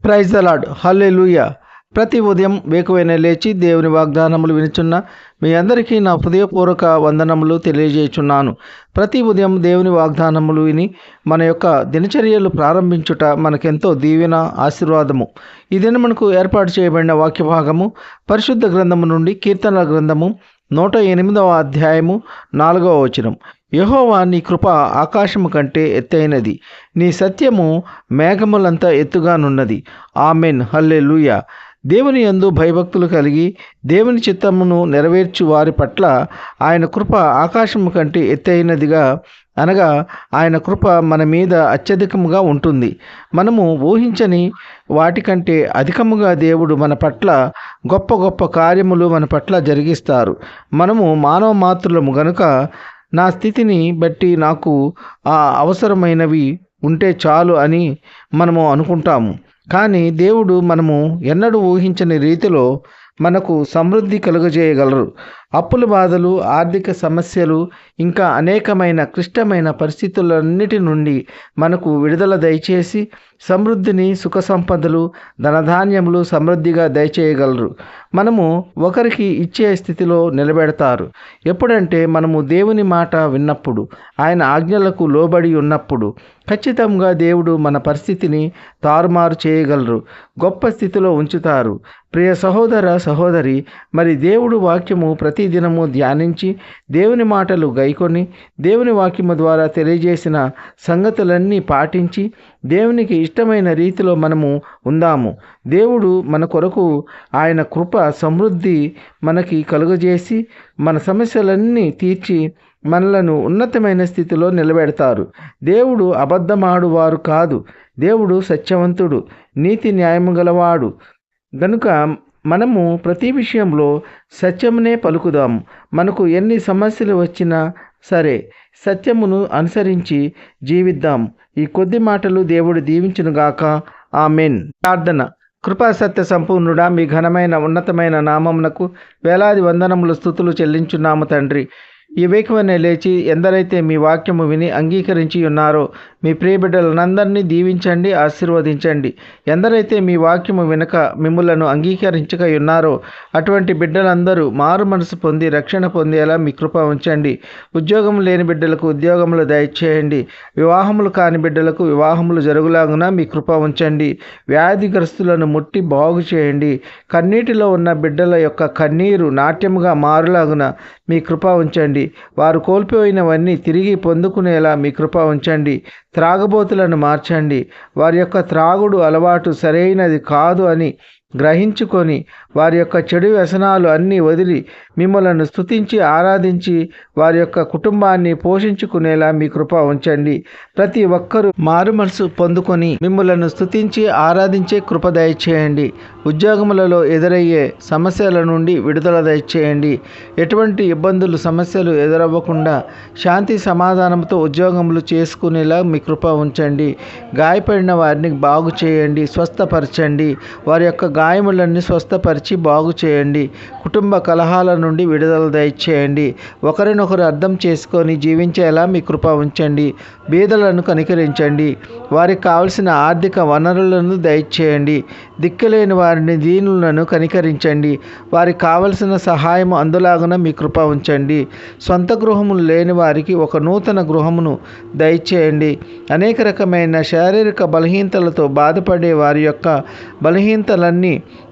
Praise the lord, హల్లెలూయా. ప్రతి ఉదయం వేకువైన లేచి దేవుని వాగ్దానములు వినుచున్న మీ అందరికీ నా హృదయపూర్వక వందనములు తెలియజేయుచున్నాను. ప్రతి ఉదయం దేవుని వాగ్దానములు విని మన యొక్క దినచర్యలు ప్రారంభించుట మనకెంతో దీవెన, ఆశీర్వాదము. ఈ దినం మనకు ఏర్పాటు చేయబడిన వాక్య భాగము పరిశుద్ధ గ్రంథము నుండి కీర్తనల గ్రంథము 108వ అధ్యాయము 4వ వచనం. యెహోవా నీ కృప ఆకాశము కంటే ఎత్తైనది, నీ సత్యము మేఘములంత ఎత్తుగానున్నది. ఆమెన్, హల్లెలూయా. దేవుని యందు భయభక్తులు కలిగి దేవుని చిత్తమును నెరవేర్చు వారి పట్ల ఆయన కృప ఆకాశము కంటే ఎత్తైనదిగా, అనగా ఆయన కృప మన మీద అత్యధికముగా ఉంటుంది. మనము ఊహించని వాటికంటే అధికముగా దేవుడు మన పట్ల గొప్ప గొప్ప కార్యములు మన పట్ల జరిగిస్తారు. మనము మానవ మాత్రులము గనుక నా స్థితిని బట్టి నాకు ఆ అవసరమైనవి ఉంటే చాలు అని మనము అనుకుంటాము. కానీ దేవుడు మనము ఎన్నడూ ఊహించని రీతిలో మనకు సమృద్ధి కలుగజేయగలరు. అప్పుల బాధలు, ఆర్థిక సమస్యలు, ఇంకా అనేకమైన క్లిష్టమైన పరిస్థితులన్నిటి నుండి మనకు విడుదల దయచేసి సమృద్ధిని, సుఖ సంపదలు, ధనధాన్యములు సమృద్ధిగా దయచేయగలరు. మనము ఒకరికి ఇచ్చే స్థితిలో నిలబెడతారు. ఎప్పుడంటే మనము దేవుని మాట విన్నప్పుడు, ఆయన ఆజ్ఞలకు లోబడి ఉన్నప్పుడు ఖచ్చితంగా దేవుడు మన పరిస్థితిని తారుమారు చేయగలరు, గొప్ప స్థితిలో ఉంచుతారు. ప్రియ సహోదర, సహోదరి, మరి దేవుడు వాక్యము ప్రతిదినము ధ్యానించి దేవుని మాటలు గైకొని దేవుని వాక్యము ద్వారా తెలియజేసిన సంగతులన్నీ పాటించి దేవునికి ఇష్టమైన రీతిలో మనము ఉందాము. దేవుడు మన కొరకు ఆయన కృప సమృద్ధి మనకి కలుగజేసి మన సమస్యలన్నీ తీర్చి మనలను ఉన్నతమైన స్థితిలో నిలబెడతారు. దేవుడు అబద్ధమాడువారు కాదు. దేవుడు సత్యవంతుడు, నీతి న్యాయము గలవాడు. గనుక మనము ప్రతి విషయంలో సత్యమునే పలుకుదాము. మనకు ఎన్ని సమస్యలు వచ్చినా సరే సత్యమును అనుసరించి జీవిద్దాం. ఈ కొద్ది మాటలు దేవుడు దీవించునుగాక. ఆమెన్. ప్రార్థన. కృపా సత్య సంపూర్ణుడా, మీ ఘనమైన ఉన్నతమైన నామమునకు వేలాది వందనములు, స్తుతులు చెల్లించున్నాము తండ్రి. ఈ వేకువనే లేచి ఎందరైతే మీ వాక్యము విని అంగీకరించి ఉన్నారో మీ ప్రియబిడ్డలందరినీ దీవించండి, ఆశీర్వదించండి. ఎందరైతే మీ వాక్యము వినక మిమ్ములను అంగీకరించక ఉన్నారో అటువంటి బిడ్డలందరూ మారు మనసు పొంది రక్షణ పొందేలా మీ కృప ఉంచండి. ఉద్యోగం లేని బిడ్డలకు ఉద్యోగములు దయచేయండి. వివాహములు కాని బిడ్డలకు వివాహములు జరుగులాగున మీ కృప ఉంచండి. వ్యాధిగ్రస్తులను ముట్టి బాగు చేయండి. కన్నీటిలో ఉన్న బిడ్డల యొక్క కన్నీరు నాట్యముగా మారులాగున మీ కృప ఉంచండి. వారు కోల్పోయినవన్నీ తిరిగి పొందుకునేలా మీ కృప ఉంచండి. త్రాగబోతులను మార్చండి. వారి యొక్క త్రాగుడు అలవాటు సరైనది కాదు అని గ్రహించుకొని వారి యొక్క చెడు వ్యసనాలు అన్నీ వదిలి మిమ్మలను స్తుతించి ఆరాధించి వారి యొక్క కుటుంబాన్ని పోషించుకునేలా మీ కృప ఉంచండి. ప్రతి ఒక్కరూ మారు మనసు పొందుకొని మిమ్మలను స్తుతించి ఆరాధించే కృప దయచేయండి. ఉద్యోగములలో ఎదురయ్యే సమస్యల నుండి విడుదల దయచేయండి. ఎటువంటి ఇబ్బందులు, సమస్యలు ఎదురవ్వకుండా శాంతి సమాధానంతో ఉద్యోగములు చేసుకునేలా మీ కృప ఉంచండి. గాయపడిన వారిని బాగు చేయండి, స్వస్థపరచండి. వారి యొక్క గాయములన్నీ స్వస్థపరిచి బాగు చేయండి. కుటుంబ కలహాల నుండి విడుదల దయచేయండి. ఒకరినొకరు అర్థం చేసుకొని జీవించేలా మీ కృప ఉంచండి. బీదలను కనికరించండి. వారికి కావలసిన ఆర్థిక వనరులను దయచేయండి. దిక్కులేని వారిని, దీనులను కనికరించండి. వారికి కావలసిన సహాయం అందులాగున మీ కృప ఉంచండి. సొంత గృహములు లేని వారికి ఒక నూతన గృహమును దయచేయండి. అనేక రకమైన శారీరక బలహీనతలతో బాధపడే వారి యొక్క బలహీనతలన్నీ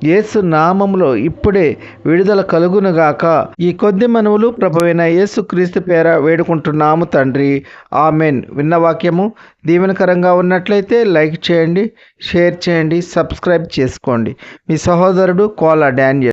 యేసు నామములో ఇప్పుడే విడుదల కలుగునుగాక. ఈ కొద్ది మనవులు ప్రభువైన యేసు క్రీస్తు పేర వేడుకుంటున్నాము తండ్రి. ఆమెన్. విన్న వాక్యము దీవెనకరంగా ఉన్నట్లయితే లైక్ చేయండి, షేర్ చేయండి, సబ్స్క్రైబ్ చేసుకోండి. మీ సహోదరుడు కోలా డానియల్.